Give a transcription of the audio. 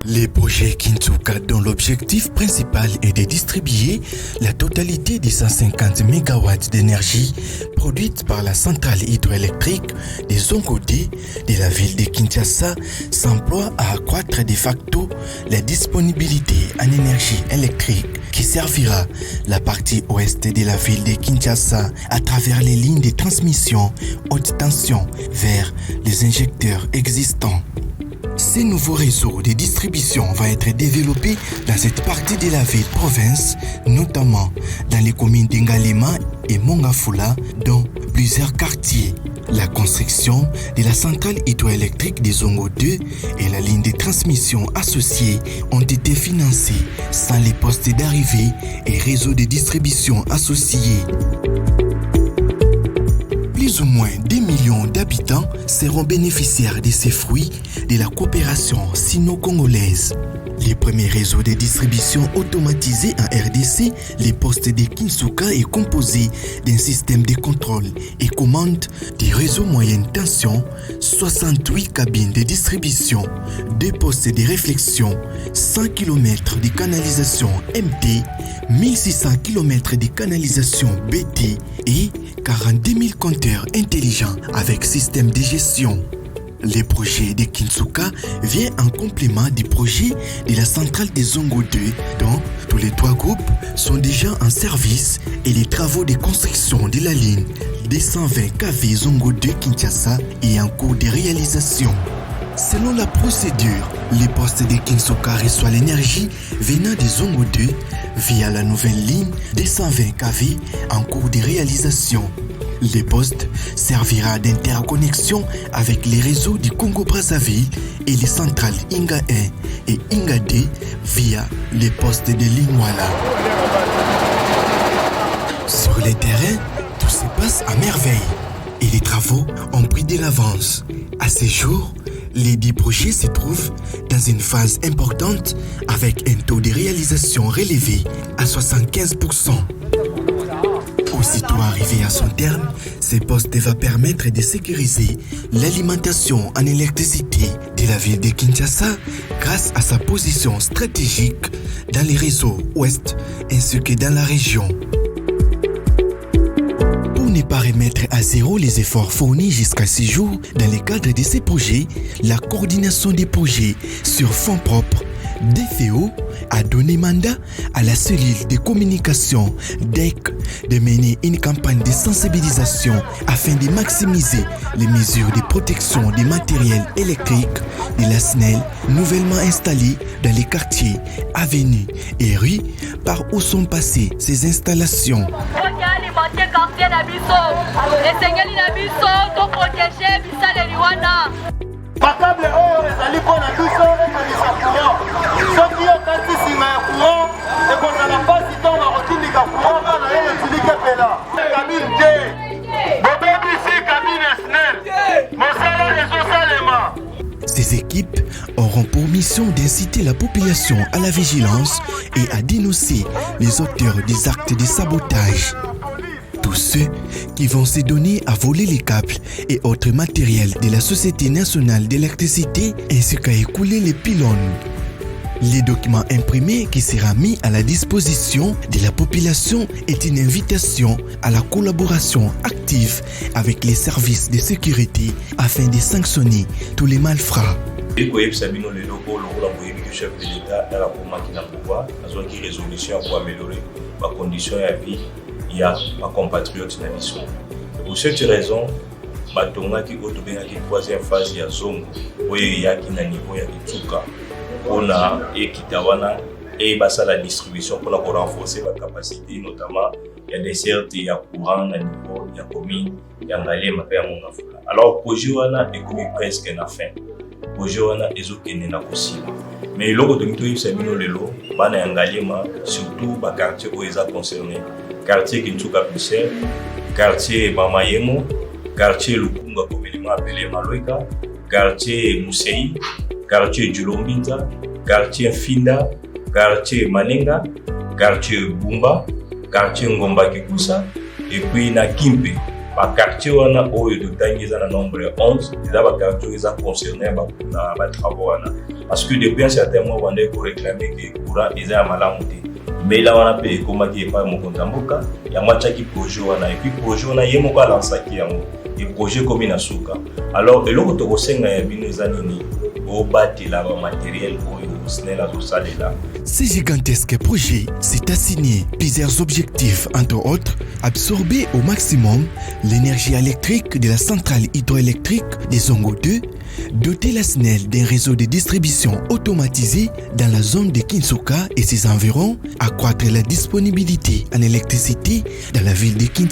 Les projets Kintsuka dont l'objectif principal est de distribuer la totalité des 150 MW d'énergie produite par la centrale hydroélectrique des Zongodé de la ville de Kinshasa s'emploient à accroître de facto la disponibilité en énergie électrique qui servira la partie ouest de la ville de Kinshasa à travers les lignes de transmission haute tension vers les injecteurs existants. Ces nouveaux réseaux de distribution vont être développés dans cette partie de la ville-province, notamment dans les communes d'Ngalema et Mongafula, dont plusieurs quartiers. La construction de la centrale hydroélectrique des Zongo 2 et la ligne de transmission associée ont été financées sans les postes d'arrivée et réseaux de distribution associés. Plus ou moins 2 millions d'habitants seront bénéficiaires de ces fruits de la coopération sino-congolaise. Les premiers réseaux de distribution automatisés en RDC, les postes de Kintsuka est composé d'un système de contrôle et commande des réseaux moyenne tension, 68 cabines de distribution, 2 postes de réflexion, 100 km de canalisation MT, 1600 km de canalisation BT et 42 000 compteurs intelligents avec système de gestion. Le projet de Kintsuka vient en complément du projet de la centrale des Zongo 2, dont tous les 3 groupes sont déjà en service et les travaux de construction de la ligne 220 kV Zongo 2 Kinshasa est en cours de réalisation. Selon la procédure, les postes de Kintsuka reçoivent l'énergie venant des Zongo 2 via la nouvelle ligne 220 kV en cours de réalisation. Les postes servira d'interconnexion avec les réseaux du Congo-Brazzaville et les centrales Inga 1 et Inga 2 via les postes de Lingwala. Sur le terrain, tout se passe à merveille et les travaux ont pris de l'avance. À ce jour, les 10 projets se trouvent dans une phase importante avec un taux de réalisation relevé à 75%. Aussitôt arrivé à son terme, ce poste va permettre de sécuriser l'alimentation en électricité de la ville de Kinshasa grâce à sa position stratégique dans les réseaux ouest ainsi que dans la région. Pour ne pas remettre à zéro les efforts fournis jusqu'à ce jour dans le cadre de ces projets, la coordination des projets sur fonds propres DFO a donné mandat à la cellule de communication DEC de mener une campagne de sensibilisation afin de maximiser les mesures de protection des matériels électriques de la SNEL nouvellement installés dans les quartiers, avenues et rues par où sont passées ces installations. Bakable oyo ezali mpona biso ekanisa courant soki okati nsima ya courant ekozala mpasi ntongo bakotindika courant bana ye etindike mpela kabine te bobebisi kabine SNEL mosala ezosalema. Ces équipes auront pour mission d'inciter la population à la vigilance et à dénoncer les auteurs des actes de sabotage. Tous ceux qui vont se donner à voler les câbles et autres matériels de la Société nationale d'électricité ainsi qu'à écouler les pylônes. Les documents imprimés qui sera mis à la disposition de la population est une invitation à la collaboration active avec les services de sécurité afin de sanctionner tous les malfrats. Le chef de l'État a la pouvoir, a une résolution pour améliorer les conditions de vie. Il y a ma compatriote dans l'issue. Pour cette raison, batonga qui autobéna qui troisième phase ya zongo, oye ya ki na niveau ya Kintsuka, on a ekitawana et basa la distribution pour renforcer la capacité, notamment il y a des certes il y a courant à niveau, il y a commune, il y a Ngalema et Mongafula. Alors projet wana est comme presque na fin. Projet wana ezokene na possible. Mais loko to mito yisa bino lelo, bana Ngalema surtout ba quartier où ils sont concernés. Quartier Kintsuka Poussière, quartier Mamayemo, quartier Lukunga communément appelé Maloika, quartier Mousseï, quartier Djulombinza, quartier Finda, quartier Manenga, quartier Bumba, quartier Ngomba Kikusa, et puis na Kimpe. baquartier wana oyo totangi eza na nombre 11 eza baquartier oyo eza concerné na batravaux wana parce que depuis un certain moment banda ekoréclame ke courant eza ya malamu te mais là wana mpe ekomaki epai mokonzi ya mboka yango atiaki projet wana et puis projet wana ye moko alansaki yango e projet ekomi na suka. Alors eloko tokosenga ya bino eza nini obatela bamateriel oyo SNEL azosalela. Ce gigantesque projet s'est assigné plusieurs objectifs, entre autres, absorber au maximum l'énergie électrique de la centrale hydroélectrique des Zongo 2, doter la SNEL d'un réseau de distribution automatisé dans la zone de Kinshasa et ses environs, accroître la disponibilité en électricité dans la ville de Kinshasa.